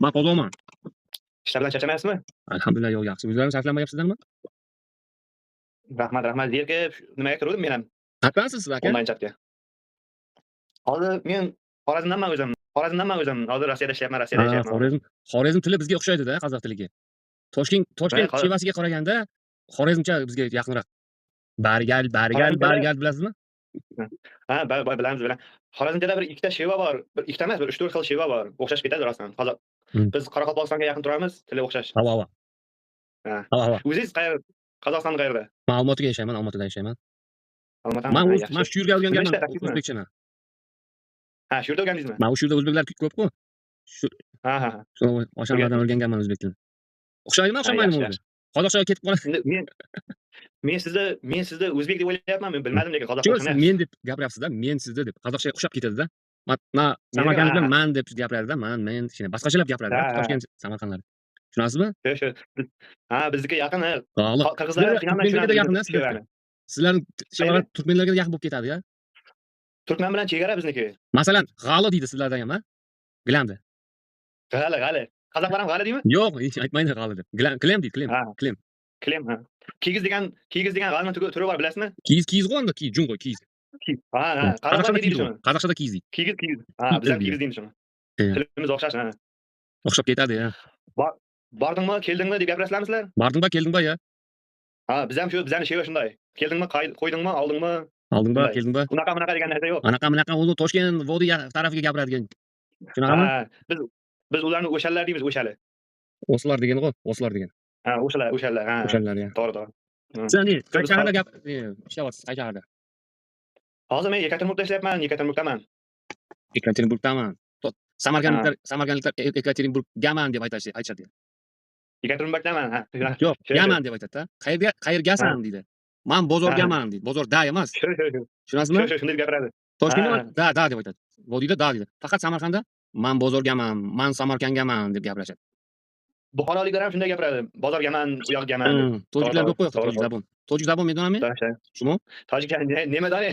Men Qozonman. ishlardan charchamayapsizmi? Alhamdulillah, yo'q, yaxshi. O'zlaringiz sarflamayapsizlarmi? Rahmat, Zerga nimaga kiruvdim men ham Qayerdansiz siz aka? onlayn chatga. Hozir men Xorazmdanman o'zim. Hozir Rossiyada ishlayapman, Rossiyada yashayapman. Xorazm tili bizga o'xshaydi-da, qozoq tiliga. Toshkent chevasiga qaraganda Xorazmcha bizga yaqinroq. Barigal bilasizmi? Ha, bilamiz. Xorazmda bir ikkita sheva bor. Bir ikkita emas, bir 3-4 xil sheva bor. O'xshashib ketadi rostdan. Biz Qoraqalpog'istonga yaqin turamiz, tili o'xshash. Havo. Ha. O'zingiz qayerda? Qozog'iston qayerda? Men Olmaotada yashayman. Olmaotami? Men shu yerga o'rganganman o'zbekchani. Ha, shu yerda o'rgandingizmi? Men shu yerda o'zbeklar ko'p-ku. Ha. Shu o'shanlardan o'rganganman o'zbek tilini. O'xshaydimi, o'xshamaymi o'zi? Qozog'chaga ketib qoladi. Men sizda o'zbek deb o'ylayapman, men bilmadim lekin qozoqcha emas. Men deb gapiryapsiz-da, men sizda deb. Qozoqchaga o'xshab ketadi-da. Samarqandliklar man deb gapiradi-da, men shuni boshqachalik gapiradi. Toshkent, Samarqandlar. Tushunasizmi? Shu. Ha, bizniki yaqin. Qirg'izlar Turkmenlarga yaqin-da sizlarga. Sizlarning chevalar turkmenlarga yaqin bo'lib ketadi-ya. Turkman bilan chegara bizniki. Masalan, g'alo deydi sizlarda ham, ha? Gilamda. G'ala. Qozoqlar ham g'ala deymi? Yo'q, hech aytmaydi g'ala deb. Gilam deydi, gilam. Klem, ha. Kigiz degan g'alning turi bor, bilasizmi? Kigiz qo'yanda, jun qo'y, kigiz. Ha. Qozoqlar deydi shuni. Qozoqchada kigiz deydi. Kigiz. Ha, biz ham kigiz deymiz shuni. Tilimiz o'xshash, ha. O'xshab ketadi, ya. Bordingmi, keldingmi deb gapirasizlar? Bordingmi, ya. Ha, biz ham shu, bizning sheva shunday. Keldingmi, qo'ydingmi, oldingmi? Keldingmi? Unaqa degan narsa yo'q. Anaqa uni Toshkent vodiy tarafiga gapiradigan. Tushunarmi? Ha, biz ularni o'shalar deymiz, o'shali. O'slar degan. Ha, o'shalar, ha. O'shalar, ya. To'g'ri. Sen qay shaharda ishlayapsiz? Qay shaharda? Hozir men Yekaterinburgda ishlayapman, Yekaterinburgdaman. Samarqandliklar Yekaterinburggaman deb aytishadi. Yekaterinburgdaman, ha. Yo'q, yaman deb aytadi-da. Qayergasan deydi. Men bozorgaman deydi. Bozorda emas. Shu. Tushunasizmi? Shunday gapiradi. Toshkentda da deb aytadi. Vodiyda da deydi. Faqat Samarqandda men bozorgaman, men Samarqandgaman deb gapirashadi. Buxoroliklar ham shunday gapiradi. Bozorgaman, u yoqgaman. Tojiklar ko'p qo'yadi. Tojik zabon میدونمی؟ شما؟ tojikcha nemadani.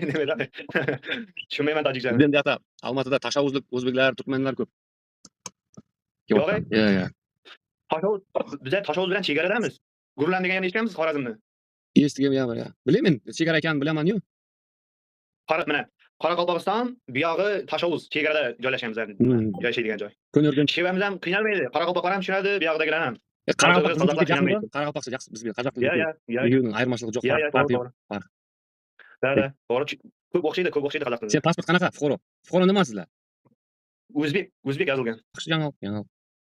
Tushunmayman tojikchani. Bizda yoqda Olmaotada tashavvuzlik o'zbeklar, turkmanlar ko'p. Yo'q. Yo'q. Biz tashavvuz bilan chegaradamiz. Gurlan degan yerni eshitganmisiz Xorazmni? Eshitganman, ya. Bilaman, chegara ekanini bilaman-yu. Mana Qoraqalpog'iston, bu yog'i tashavvuz, chegarada joylashgan bizlar. Yashaydigan joy. Shevamiz ham qiynalmaydi. Qoraqalpoqlar ham tushunadi, bu yoqdagilar ham. Qoraqalpoqcha yaxshi bizga qozoq tili. Yo'q, ayirmachilik yo'q. Farq. To'g'ri. Ko'p o'xshaydi qozoq tiliga. Sen pasport qanaqa? Fuqaro nimasizlar? O'zbek yozilgan. Yaxshi, yangi.